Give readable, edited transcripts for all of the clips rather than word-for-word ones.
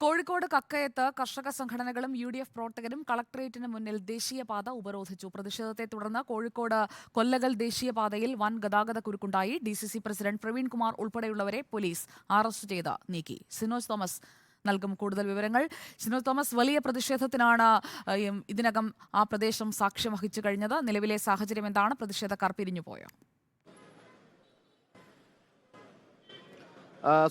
കോഴിക്കോട് കക്കയത്ത് കർഷക സംഘടനകളും UDF പ്രവർത്തകരും കളക്ടറേറ്റിന് മുന്നിൽ ദേശീയപാത ഉപരോധിച്ചു. പ്രതിഷേധത്തെ തുടർന്ന് കോഴിക്കോട് കൊല്ലകൽ ദേശീയപാതയിൽ വൻ ഗതാഗതക്കുരുക്കുണ്ടായി. DCC പ്രസിഡന്റ് പ്രവീൺ കുമാർ ഉൾപ്പെടെയുള്ളവരെ പോലീസ് അറസ്റ്റ് ചെയ്ത് നീക്കി. സിനോജ് തോമസ് നൽകും കൂടുതൽ വിവരങ്ങൾ. സിനോജ് തോമസ്, വലിയ പ്രതിഷേധത്തിനാണ് ഇതിനകം ആ പ്രദേശം സാക്ഷ്യം വഹിച്ചു കഴിഞ്ഞത്. നിലവിലെ സാഹചര്യം എന്താണ്? പ്രതിഷേധക്കാർ പിരിഞ്ഞുപോയോ?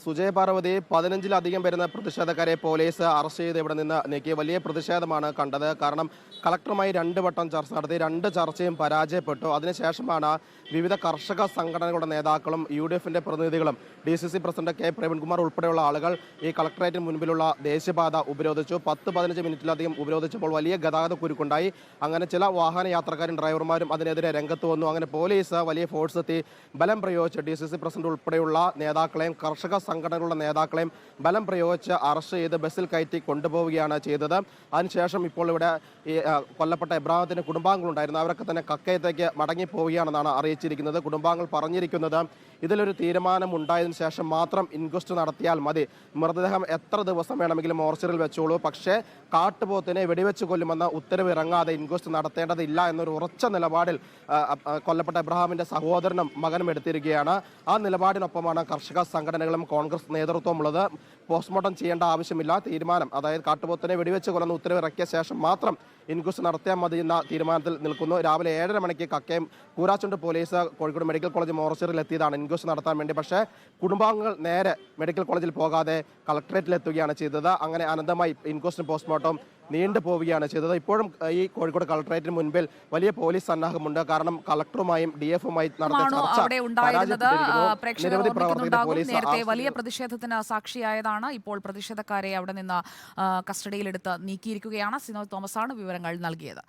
സുജയ പാർവതി, 15-ലധികം വരുന്ന പ്രതിഷേധക്കാരെ പോലീസ് അറസ്റ്റ് ചെയ്ത് ഇവിടെ നിന്ന് നീക്കി. വലിയ പ്രതിഷേധമാണ് കണ്ടത്. കാരണം കളക്ടറുമായി 2 വട്ടം ചർച്ച നടത്തി, 2 ചർച്ചയും പരാജയപ്പെട്ടു. അതിനുശേഷമാണ് വിവിധ കർഷക സംഘടനകളുടെ നേതാക്കളും UDFന്റെ പ്രതിനിധികളും DCC പ്രസിഡന്റ് K പ്രവീൺകുമാർ ഉൾപ്പെടെയുള്ള ആളുകൾ ഈ കളക്ടറേറ്റിന് മുൻപിലുള്ള ദേശീയപാത ഉപരോധിച്ചു. 10-15 മിനിറ്റിലധികം ഉപരോധിച്ചപ്പോൾ വലിയ ഗതാഗത കുരുക്കുണ്ടായി. അങ്ങനെ ചില വാഹന യാത്രക്കാരും ഡ്രൈവർമാരും അതിനെതിരെ രംഗത്ത് വന്നു. അങ്ങനെ പോലീസ് വലിയ ഫോഴ്സ് എത്തി ബലം പ്രയോഗിച്ച് DCC പ്രസിഡന്റ് ഉൾപ്പെടെയുള്ള നേതാക്കളെയും കർഷക സംഘടനകളുടെ നേതാക്കളെയും ബലം പ്രയോഗിച്ച് അറസ്റ്റ് ചെയ്ത് ബസ്സിൽ കയറ്റി കൊണ്ടുപോവുകയാണ് ചെയ്തത്. അതിനുശേഷം ഇപ്പോൾ ഇവിടെ ഈ കൊല്ലപ്പെട്ട എബ്രാഹിമിന്റെ കുടുംബാംഗങ്ങളുണ്ടായിരുന്നു. അവരൊക്കെ തന്നെ കക്കയത്തേക്ക് മടങ്ങിപ്പോവുകയാണെന്നാണ് അറിയിച്ചിരിക്കുന്നത്. കുടുംബാംഗങ്ങൾ പറഞ്ഞിരിക്കുന്നത് ഇതിലൊരു തീരുമാനമുണ്ടായതിനു ശേഷം മാത്രം ഇൻക്വസ്റ്റ് നടത്തിയാൽ മതി. മൃതദേഹം എത്ര ദിവസം വേണമെങ്കിലും മോർച്ചറിൽ വെച്ചോളൂ, പക്ഷേ കാട്ടുപോത്തിനെ വെടിവെച്ച് കൊല്ലുമെന്ന ഉത്തരവ് ഇറങ്ങാതെ ഇൻക്വസ്റ്റ് നടത്തേണ്ടതില്ല എന്നൊരു ഉറച്ച നിലപാടിൽ കൊല്ലപ്പെട്ട എബ്രാഹിമിന്റെ സഹോദരനും മകനും എടുത്തിരിക്കുകയാണ്. ആ നിലപാടിനൊപ്പമാണ് കർഷക സംഘടനകളും കോൺഗ്രസ് നേതൃത്വവും ഉള്ളത്. പോസ്റ്റ്മോർട്ടം ചെയ്യേണ്ട ആവശ്യമില്ല, തീരുമാനം അതായത് കാട്ടുപോത്തിനെ വെടിവെച്ച് കൊല്ലുന്ന ഉത്തരവ് ഇറക്കിയ ശേഷം മാത്രം ഇൻക്വസ്റ്റ് നടത്തിയാൽ മതി എന്ന തീരുമാനത്തിൽ നിൽക്കുന്നു. രാവിലെ 7:30 മണിക്ക് Kakkayam Koorachundu police Kozhikode medical college മോർച്ചറിൽ എത്തിയതാണ് ഇൻക്വസ്റ്റ് നടത്താൻ വേണ്ടി. പക്ഷേ കുടുംബാംഗങ്ങൾ നേരെ മെഡിക്കൽ കോളേജിൽ പോകാതെ കളക്ടറേറ്റിൽ എത്തുകയാണ് ചെയ്തത്. അങ്ങനെ അനന്തമായി ഇൻക്വസ്റ്റും പോസ്റ്റ്മോർട്ടം നീണ്ടു പോവുകയാണ് ചെയ്തത്. ഇപ്പോഴും ഈ കോഴിക്കോട് കളക്ടറേറ്റിന് മുൻപിൽ വലിയ പോലീസ് സന്നാഹമുണ്ട്. കാരണം കളക്ടറുമായും DF-ഉമായി നടത്തിയ ചർച്ച നിരവധി പ്രവർത്തകരെ പോലീസ് നേരത്തെ വലിയ പ്രതിഷേധത്തിന് സാക്ഷിയായതാണ്. ഇപ്പോൾ പ്രതിഷേധക്കാരെ അവിടെ നിന്ന് കസ്റ്റഡിയിലെടുത്ത് നീക്കിയിരിക്കുകയാണ്. സിനോജ് തോമസാണ് വിവരങ്ങൾ നൽകിയത്.